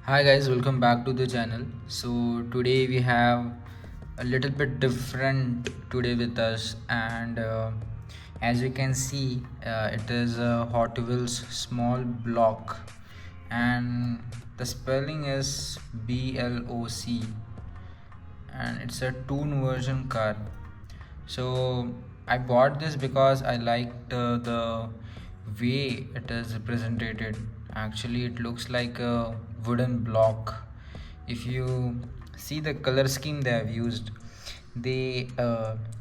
Hi guys, welcome back to the channel. So today we have a little bit different today with us, and as you can see, it is a Hot Wheels small block, and the spelling is Bloc, and it's a Tooned version car. So I bought this because I liked the way it is represented. Actually, it looks like a wooden block. If you see the color scheme they have used, they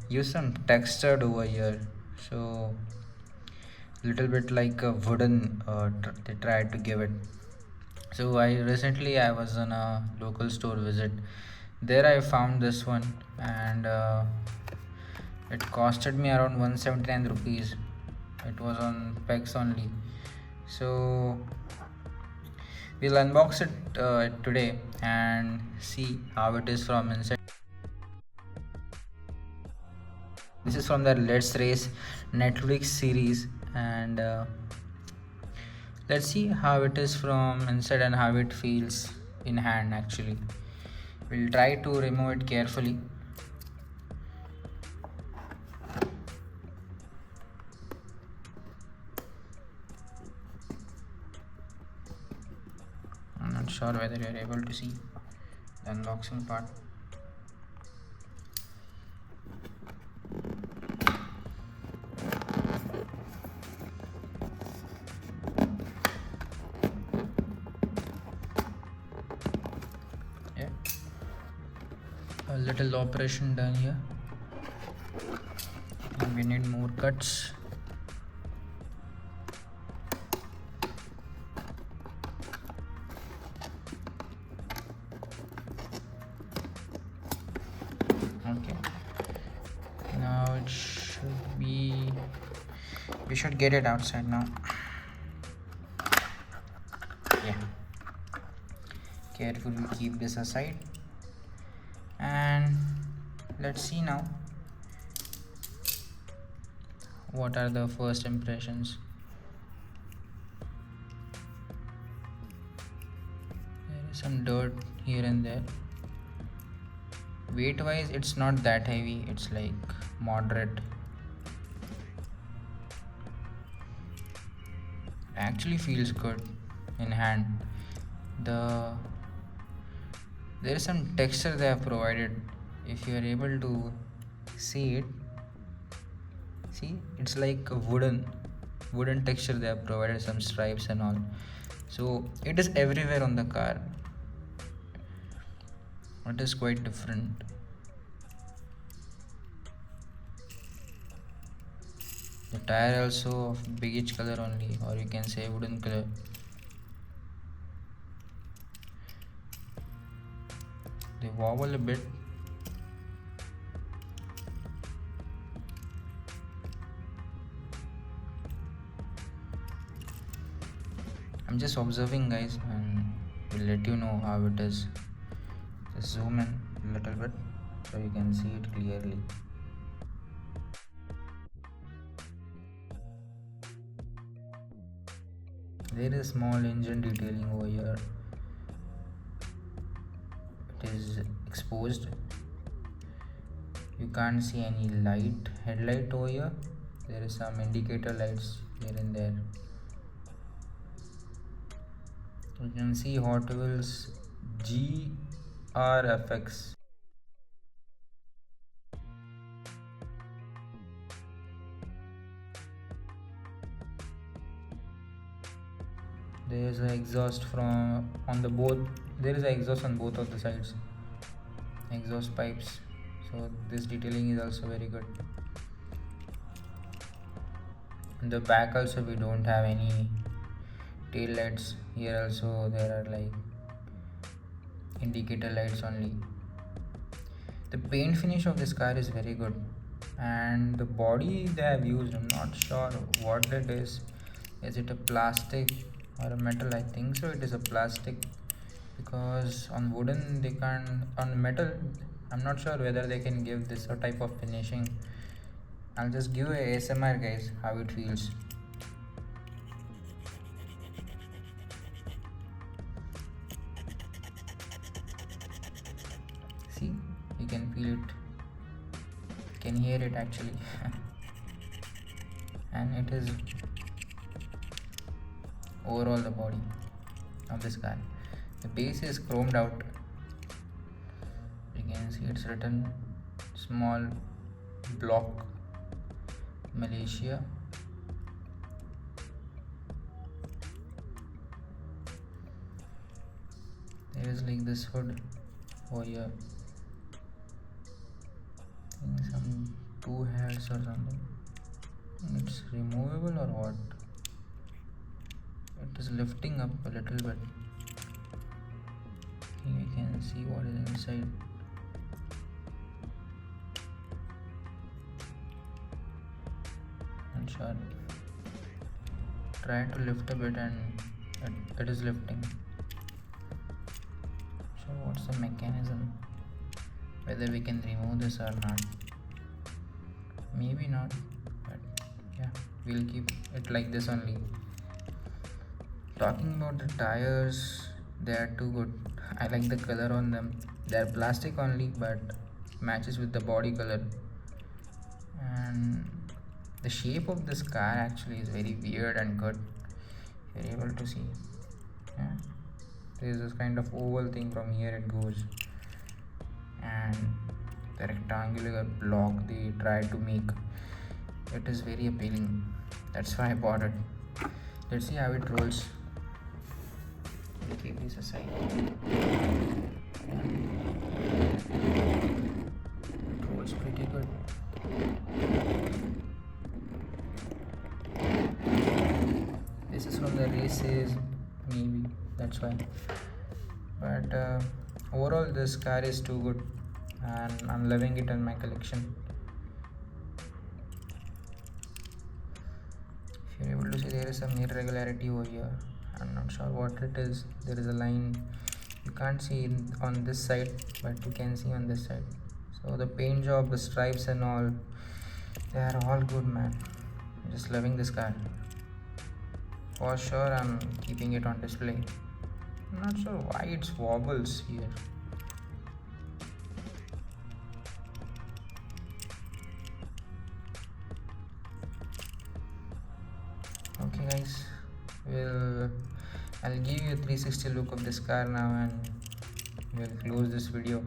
use some textured over here. So little bit like a wooden they tried to give it. So I was on a local store visit. There I found this one, and it costed me around 179 rupees. It was on pegs only. So we'll unbox it today and see how it is from inside. This is from the Let's Race Netflix series, and let's see how it is from inside and how it feels in hand. Actually, we'll try to remove it carefully. I'm not sure whether you're able to see the unboxing part. Yeah, a little operation done here, and we need more cuts. Okay, now it should be, we should get it outside now. Yeah, carefully keep this aside, and let's see now what are the first impressions. There is some dirt here and there. Weight wise it's not that heavy, it's like moderate. Actually feels good in hand. The there is some texture they have provided. If you are able to see it, see it's like a wooden texture they have provided, some stripes and all. So it is everywhere on the car. It is quite different. The tire also of beige color only, or you can say wooden color. They wobble a bit. I'm just observing guys, and we'll let you know how it is. Just zoom in a little bit so you can see it clearly. There is small engine detailing over here. It is exposed. You can't see any headlight over here. There is some indicator lights here and there. You can see Hot Wheels GRFX. There is an exhaust from on the both. There is an exhaust on both of the sides. Exhaust pipes. So this detailing is also very good. In the back also we don't have any tail lights. Here also there are like indicator lights only. The paint finish of this car is very good, and the body they have used, I'm not sure what it is. Is it a plastic or a metal? I think so it is a plastic, because on wooden they can't, on metal I'm not sure whether they can give this a type of finishing. I'll just give a ASMR guys how it feels. can feel it, can hear it actually. And it is overall the body of this car. The base is chromed out. You can see it's written small Bloc, Malaysia. There is like this hood over here. I think some two heads or something. It's removable or what? It is lifting up a little bit. You can see what is inside. Not sure. Try to lift a bit and it is lifting. So what's the mechanism? Whether we can remove this or not? Maybe not, but yeah, we'll keep it like this only. Talking about the tires, they are too good. I like the color on them. They are plastic only, but matches with the body color. And the shape of this car actually is very weird and good. If you're able to see, yeah, there's this kind of oval thing from here it goes, and the rectangular block they try to make, it is very appealing. That's why I bought it. Let's see how it rolls. Keep this aside. It rolls pretty good. This is from the races, maybe that's why. But overall, this car is too good, and I'm loving it in my collection. If you're able to see, there is some irregularity over here. I'm not sure what it is. There is a line you can't see on this side, but you can see on this side. So the paint job, the stripes and all, they are all good, man. I'm just loving this car. For sure, I'm keeping it on display. I'm not sure why it wobbles here. Okay guys, I'll give you a 360 look of this car now, and we'll close this video.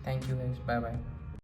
Thank you guys. Bye bye.